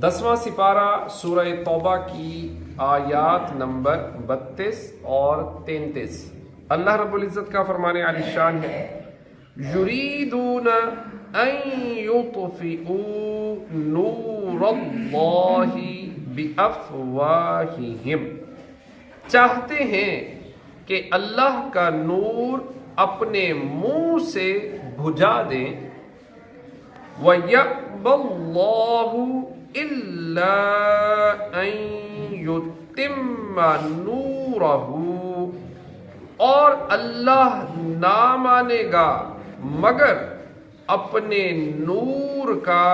10واں سپارہ سورہ توبہ کی آیات نمبر 32 اور 33۔ اللہ رب العزت کا فرمان عالی شان ہے، یریدون ان یطفئوا نور اللہ بافواہہم، چاہتے ہیں کہ اللہ کا نور اپنے منہ سے بجھا دیں، وَيَأْبَى اللَّهُ إِلَّا أَن يُتِمَّ نُورَهُ، اور اللہ نہ مانے گا مگر اپنے نور کا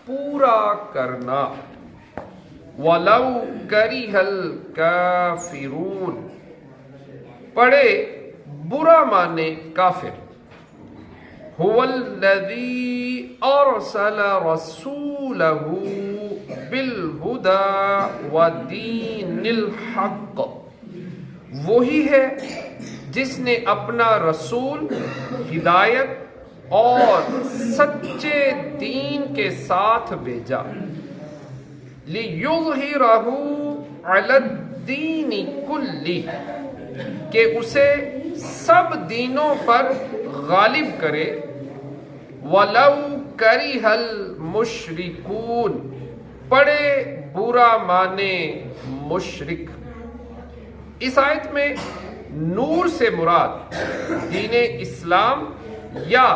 پورا کرنا۔ وَلَوْ كَرِهَ الْكَافِرُونَ، پڑھے برا مانے کافر۔ هُوَ الَّذِي أَرْسَلَ رَسُولَهُ بِالْهُدَى وَدِينِ الْحَقِّ، وہی ہے جس نے اپنا رسول ہدایت اور سچے دین کے ساتھ بھیجا، لِيُظْهِرَهُ عَلَى الدِّينِ كُلِّهِ، کہ اسے سب دینوں پر غالب کرے۔ وَلَوْ كَرِهَ الْمُشْرِكُونَ، پڑھے برا مانے مشرک۔ اس آیت میں نور سے مراد دین اسلام یا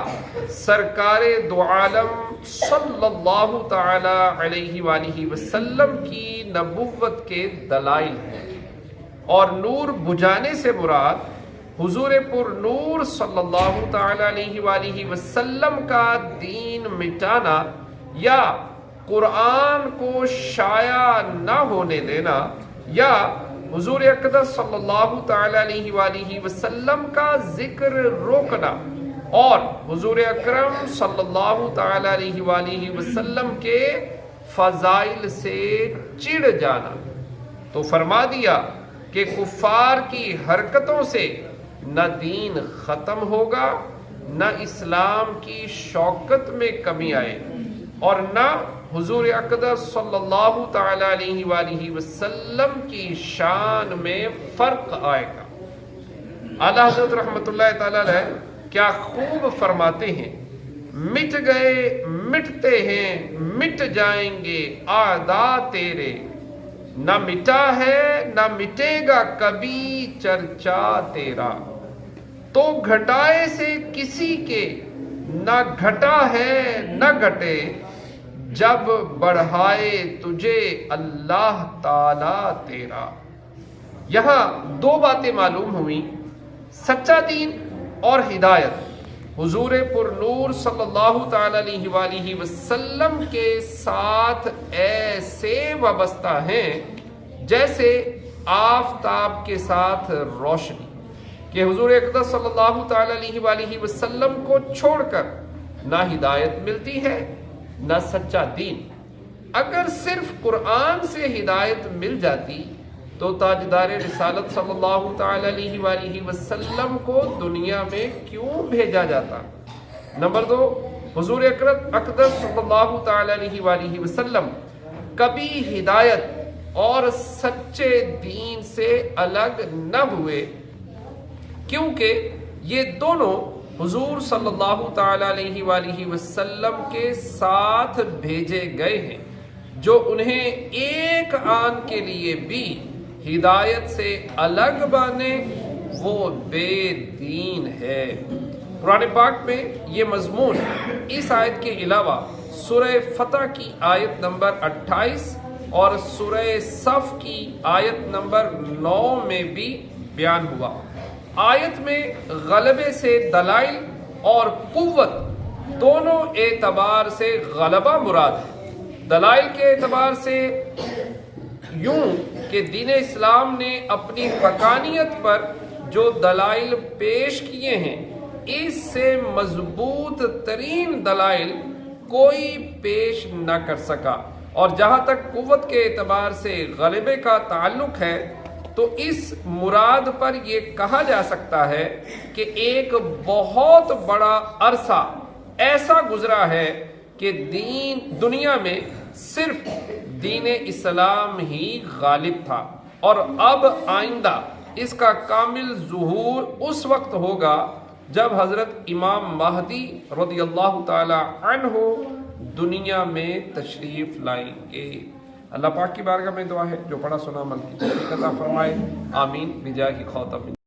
سرکار دو عالم صلی اللہ تعالی علیہ وآلہ وسلم کی نبوت کے دلائل ہیں، اور نور بجھانے سے مراد حضور پر نور صلی اللہ تعالی علیہ وآلہ وسلم کا دین مٹانا یا قرآن کو شائع نہ ہونے دینا، یا حضور اقدس صلی اللہ تعالی علیہ وآلہ وسلم کا ذکر روکنا اور حضور اکرم صلی اللہ تعالی علیہ وآلہ وسلم کے فضائل سے چڑ جانا۔ تو فرما دیا کہ کفار کی حرکتوں سے نہ دین ختم ہوگا، نہ اسلام کی شوکت میں کمی آئے، اور نہ حضور اقدس صلی اللہ تعالی علیہ وآلہ وسلم کی شان میں فرق آئے گا۔ اعلیٰ حضرت رحمۃ اللہ تعالی علیہ کیا خوب فرماتے ہیں، مٹ گئے مٹتے ہیں مٹ جائیں گے اعداء تیرے، نہ مٹا ہے نہ مٹے گا کبھی چرچا تیرا، تو گھٹائے سے کسی کے نہ گھٹا ہے نہ گھٹے، جب بڑھائے تجھے اللہ تعالی تیرا۔ یہاں دو باتیں معلوم ہوئیں، سچا دین اور ہدایت حضور پر نور صلی اللہ تعالی علیہ وآلہ وسلم کے ساتھ ایسے وابستہ ہیں جیسے آفتاب کے ساتھ روشنی، کہ حضور اقدس صلی اللہ تعالی علیہ وآلہ وسلم کو چھوڑ کر نہ ہدایت ملتی ہے نہ سچا دین۔ اگر صرف قرآن سے ہدایت مل جاتی تو تاجدار رسالت صلی اللہ تعالی علیہ وآلہ وسلم کو دنیا میں کیوں بھیجا جاتا؟ نمبر 2، حضور اقدس صلی اللہ تعالی علیہ وآلہ وسلم کبھی ہدایت اور سچے دین سے الگ نہ ہوئے، کیونکہ یہ دونوں حضور صلی اللہ تعالی علیہ وآلہ وسلم کے ساتھ بھیجے گئے ہیں۔ جو انہیں ایک آن کے لیے بھی ہدایت سے الگ بانے وہ بے دین ہے۔ قرآن پاک میں یہ مضمون اس آیت کے علاوہ سورہ فتح کی آیت نمبر 28 اور سورہ صف کی آیت نمبر 9 میں بھی بیان ہوا۔ آیت میں غلبے سے دلائل اور قوت دونوں اعتبار سے غلبہ مراد ہے۔ دلائل کے اعتبار سے یوں کہ دین اسلام نے اپنی حقانیت پر جو دلائل پیش کیے ہیں، اس سے مضبوط ترین دلائل کوئی پیش نہ کر سکا، اور جہاں تک قوت کے اعتبار سے غلبے کا تعلق ہے تو اس مراد پر یہ کہا جا سکتا ہے کہ ایک بہت بڑا عرصہ ایسا گزرا ہے کہ دنیا میں صرف دین اسلام ہی غالب تھا، اور اب آئندہ اس کا کامل ظہور اس وقت ہوگا جب حضرت امام مہدی رضی اللہ تعالی عنہ دنیا میں تشریف لائیں گے۔ اللہ پاک کی بارگاہ میں دعا ہے جو پڑھا سنا عمل کی توفیق عطا فرمائے، آمین بجاہ خاتم